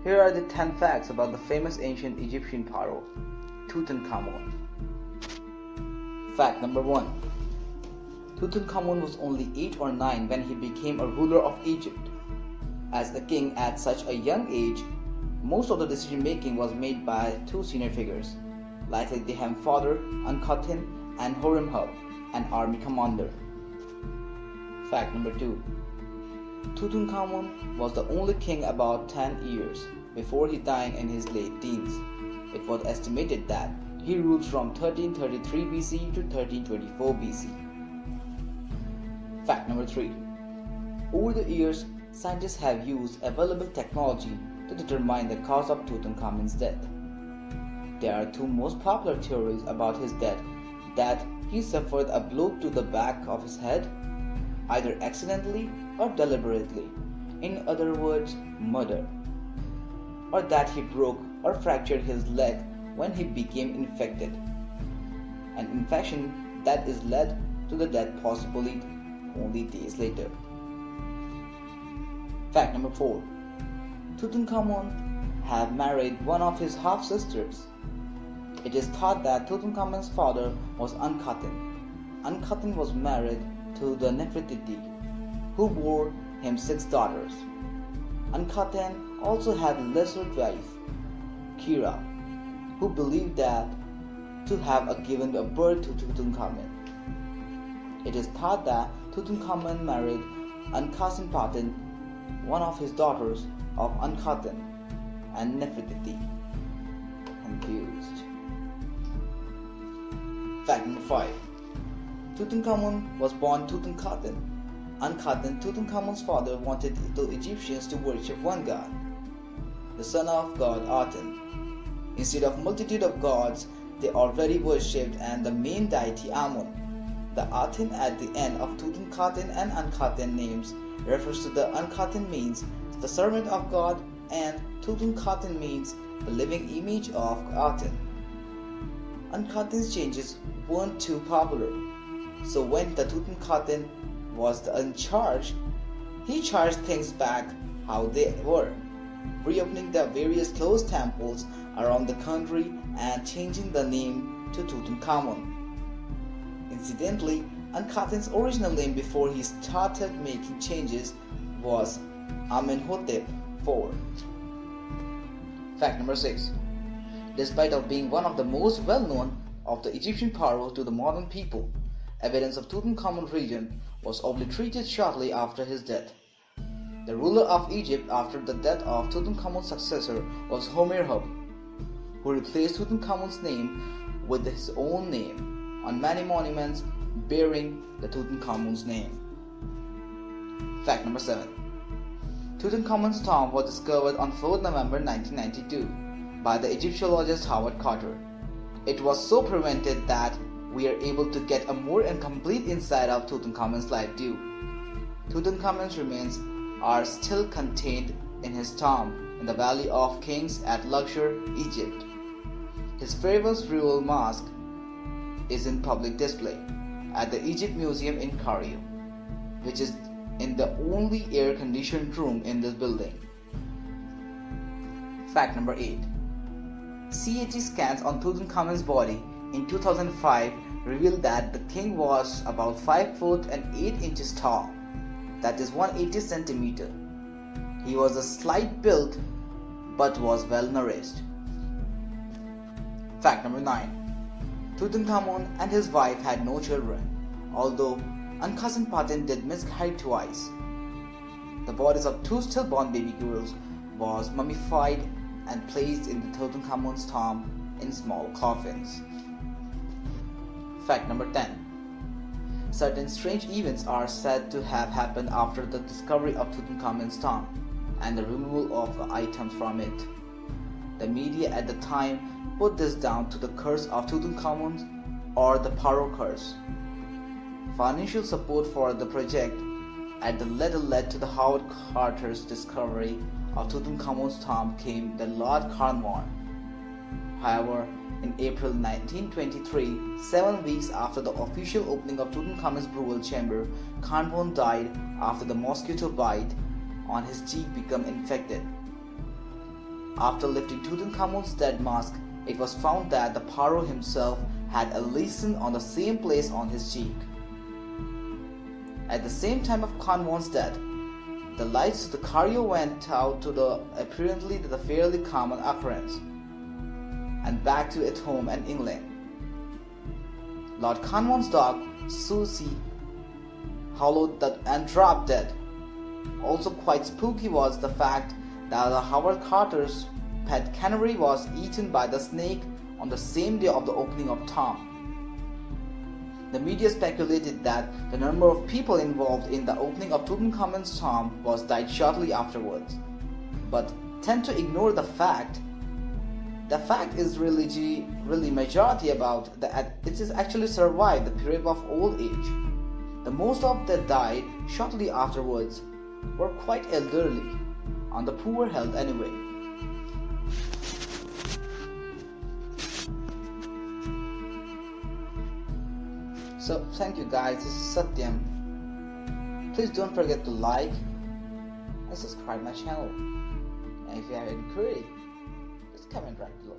Here are the 10 facts about the famous ancient Egyptian pharaoh, Tutankhamun. Fact number 1. Tutankhamun was only 8 or 9 when he became a ruler of Egypt. As a king at such a young age, most of the decision making was made by two senior figures, likely the father, Ankhetin, and Horemheb, an army commander. Fact number 2. Tutankhamun was the only king about 10 years before he died in his late teens. It was estimated that he ruled from 1333 BC to 1324 BC. Fact number 3. Over the years, scientists have used available technology to determine the cause of Tutankhamun's death. There are two most popular theories about his death: that he suffered a blow to the back of his head, either accidentally or deliberately, in other words, murder, or that he broke or fractured his leg when he became infected, an infection that is led to the death possibly only days later. Fact number 4. Tutankhamun had married one of his half-sisters. It is thought that Tutankhamun's father was Ankhetin. Ankhetin was married to the Nefertiti, who bore him 6 daughters. Ankhetin also had a lesser wife, Kira, who believed that to have given birth to Tutankhamun. It is thought that Tutankhamun married Ankhesenaten, one of his daughters of Ankhetin and Nefertiti. Confused. Fact number 5. Tutankhamun was born Tutankhaten. Ankhetin, Tutankhamun's father, wanted the Egyptians to worship one god, the son of god Aten. Instead of multitude of gods they already worshipped and the main deity Amun. The Aten at the end of Tutankhaten and Ankhetin names refers to the Ankhetin means the servant of God and Tutankhaten means the living image of Aten. Ankhetin's changes weren't too popular, so when the Tutankhaten was in charge, he charged things back how they were, reopening the various closed temples around the country and changing the name to Tutankhamun. Incidentally, Ankhetin's original name before he started making changes was Amenhotep IV. Fact number 6. Despite of being one of the most well-known of the Egyptian pharaohs to the modern people, evidence of Tutankhamun's region was obliterated shortly after his death. The ruler of Egypt after the death of Tutankhamun's successor was Horemheb, who replaced Tutankhamun's name with his own name on many monuments bearing the Tutankhamun's name. Fact number 7. Tutankhamun's tomb was discovered on 4 November 1992 by the Egyptologist Howard Carter. It was so prevented that we are able to get a more and complete insight of Tutankhamun's life too. Tutankhamun's remains are still contained in his tomb in the Valley of Kings at Luxor, Egypt. His famous burial mask is in public display at the Egypt Museum in Cairo, which is in the only air-conditioned room in this building. Fact number 8. CAT scans on Tutankhamun's body in 2005 revealed that the king was about 5 foot and 8 inches tall, that is 180 centimeter. He was a slight build but was well nourished. Fact number 9. Tutankhamun and his wife had no children, although Ankhesenaten did miscarry twice. The bodies of 2 stillborn baby girls was mummified and placed in the Tutankhamun's tomb in small coffins. Fact number 10. Certain strange events are said to have happened after the discovery of Tutankhamun's tomb and the removal of the items from it. The media at the time put this down to the curse of Tutankhamun or the Pharaoh curse. Financial support for the project at the later led to the Howard Carter's discovery of Tutankhamun's tomb came the Lord Carnarvon. However, in April 1923, 7 weeks after the official opening of Tutankhamun's burial chamber, Carnarvon died after the mosquito bite on his cheek became infected. After lifting Tutankhamun's dead mask, it was found that the pharaoh himself had a lesion on the same place on his cheek. At the same time of Khanmon's death, the lights of the Cairo went out to the apparently the fairly common occurrence, and back to at home in England. Lord Khanmon's dog, Susie, howled and dropped dead. Also quite spooky was the fact that the Howard Carter's pet canary was eaten by the snake on the same day of the opening of Tomb. The media speculated that the number of people involved in the opening of Tutankhamun's tomb was died shortly afterwards, but tend to ignore the fact. The fact is really majority about that it is actually survived the period of old age. The most of that died shortly afterwards were quite elderly, on the poor health anyway. So thank you guys, this is Satyam. Please don't forget to like and subscribe my channel. And if you have any query, just comment right below.